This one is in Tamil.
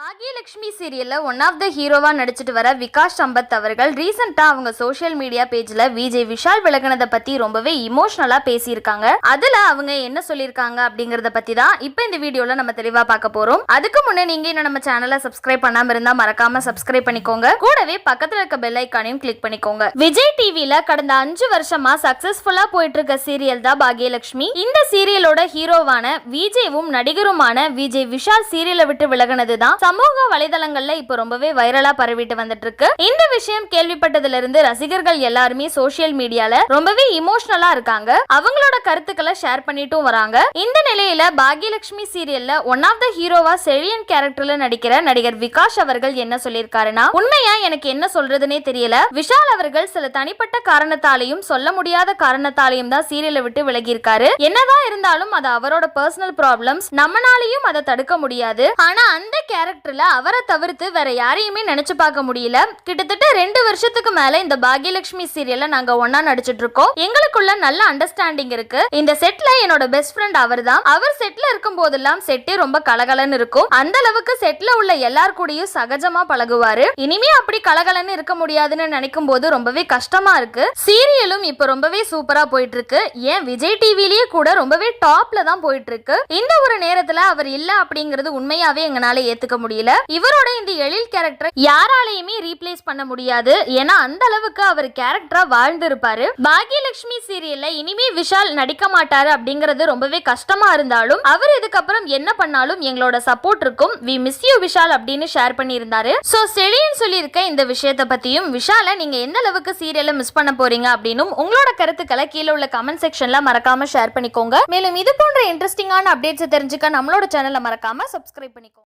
பாக்யலட்சுமி சீரியல்ல ஒன் ஆஃப் த ஹீரோவா நடிச்சிட்டு வர விகாஷ் சம்பத் அவர்கள் ரீசெண்டா அவங்க சோஷியல் மீடியா பேஜ்ல விஜய் விஷால் விலகினதை பத்தி ரொம்பவே இமோஷனலா பேசியிருக்காங்க. அதுல அவங்க என்ன சொல்லியிருக்காங்க அப்படிங்கறத பத்தி தான் இப்ப இந்த வீடியோல நம்ம தெளிவா பார்க்க போறோம். அதுக்கு முன்னே நீங்க இன்னும் நம்ம சேனலை சப்ஸ்கிரைப் பண்ணாம இருந்தா மறக்காம சப்ஸ்கிரைப் பண்ணிக்கோங்க. கூடவே பக்கத்துல இருக்க பெல் ஐகானையும் கிளிக் பண்ணிக்கோங்க. விஜய் டிவில கடந்த 5 வருஷமா சக்சஸ்ஃபுல்லா போயிட்டு இருக்க சீரியல் தான் பாக்யலட்சுமி. இந்த சீரியலோட ஹீரோவான விஜயும் நடிகருமான விஜய் விஷால் சீரியலை விட்டு விலகினது தான் சமூக வலைதளங்கள்ல இப்ப ரொம்பவே வைரலா பரவிட்டு வந்துட்டு இருக்கு. இந்த விஷயம் கேள்விப்பட்டதுல இருந்து ரசிகர்கள் எல்லாருமே சோஷியல் மீடியால ரொம்பவே இமோஷனலா இருக்காங்க. அவங்களோட கருத்துக்களை ஷேர் பண்ணிட்டும் வராங்க. இந்த நிலையில பாக்யலட்சுமி சீரியல்ல ஒன் ஆஃப் த ஹீரோவா செழியன் கேரக்டர்ல நடிக்கிற நடிகர் விகாஷ் அவர்கள் என்ன சொல்லியிருக்காருன்னா, உண்மையா எனக்கு என்ன சொல்றதுனே தெரியல. விஷால் அவர்கள் சில தனிப்பட்ட காரணத்தாலையும் சொல்ல முடியாத காரணத்தாலையும் தான் சீரியலை விட்டு விலகி இருக்காரு. என்னதான் இருந்தாலும் அது அவரோட பர்சனல் ப்ராப்ளம்ஸ், நம்மனாலையும் அதை தடுக்க முடியாது. ஆனா அந்த கேரக்டர்ல அவரை தவிர்த்து வேற யாரையுமே நினைச்சு பார்க்க முடியல. கிட்டத்தட்ட 2 வருஷத்துக்கு மேல இந்த பாக்யலட்சுமி சீரியல்ல நாங்க ஒன்னா நடிச்சிட்டு இருக்கோம். எங்களுக்குள்ள நல்ல அண்டர்ஸ்டாண்டிங் இருக்கு. இந்த செட்ல என்னோட பெஸ்ட் ஃப்ரெண்ட் அவர்தான். அவர் செட்ல இருக்கும் போதெல்லாம் செட்டே ரொம்ப கலகலன்னு இருக்கும். அந்த அளவுக்கு செட்ல உள்ள எல்லார் கூடயும் சகஜமா பழகுவாரு. இனிமே அப்படி கலகலன்னு இருக்க முடியாதுன்னு நினைக்கும் போது ரொம்பவே கஷ்டமா இருக்கு. சீரியலும் இப்ப ரொம்பவே சூப்பரா போயிட்டு இருக்கு. ஏன் விஜய் டிவிலேயே கூட ரொம்பவே டாப்ல தான் போயிட்டு இருக்கு. இந்த ஒரு நேரத்துல அவர் இல்ல அப்படிங்கிறது உண்மையாவே எங்களால ஏத்துக்க முடியல. இவரோட இந்த எழில் கேரக்டர் யாராலையுமே ரீப்ளேஸ் பண்ண முடியாது. ஏன்னா அந்த அளவுக்கு அவர் கேரக்டரா வாழ்ந்து இருப்பாரு. பாக்யலட்சுமி சீரியல்ல இனிமே விஷால் நடிக்க மாட்டாரு அப்படிங்கிறது ரொம்பவே கஷ்டமா இருந்தாலும் அவர் இதுக்கப்புறம் என்ன பண்ணாலும் எங்களோட சப்போர்ட் இருக்கும். வி மிஸ் யூ விஷால் அப்படின்னு ஷேர் பண்ணியிருந்தாரு. சோ செழியன் சொல்லியிருக்க இந்த விஷயத்தை பத்தியும் விஷால நீங்க எந்த அளவுக்கு சீரியலை மிஸ் பண்ண போறீங்க அப்படின்னு உங்களோட கருத்துக்களை கீழே உள்ள கமெண்ட் செக்ஷன்ல மறக்காம ஷேர் பண்ணிக்கோங்க. மேலும் இது போன்ற இன்ட்ரெஸ்டிங்கான அப்டேட்ஸ் தெரிஞ்சுக்க நம்மளோட சேனலை மறக்காம சப்ஸ்கிரைப் பண்ணிக்கோங்க.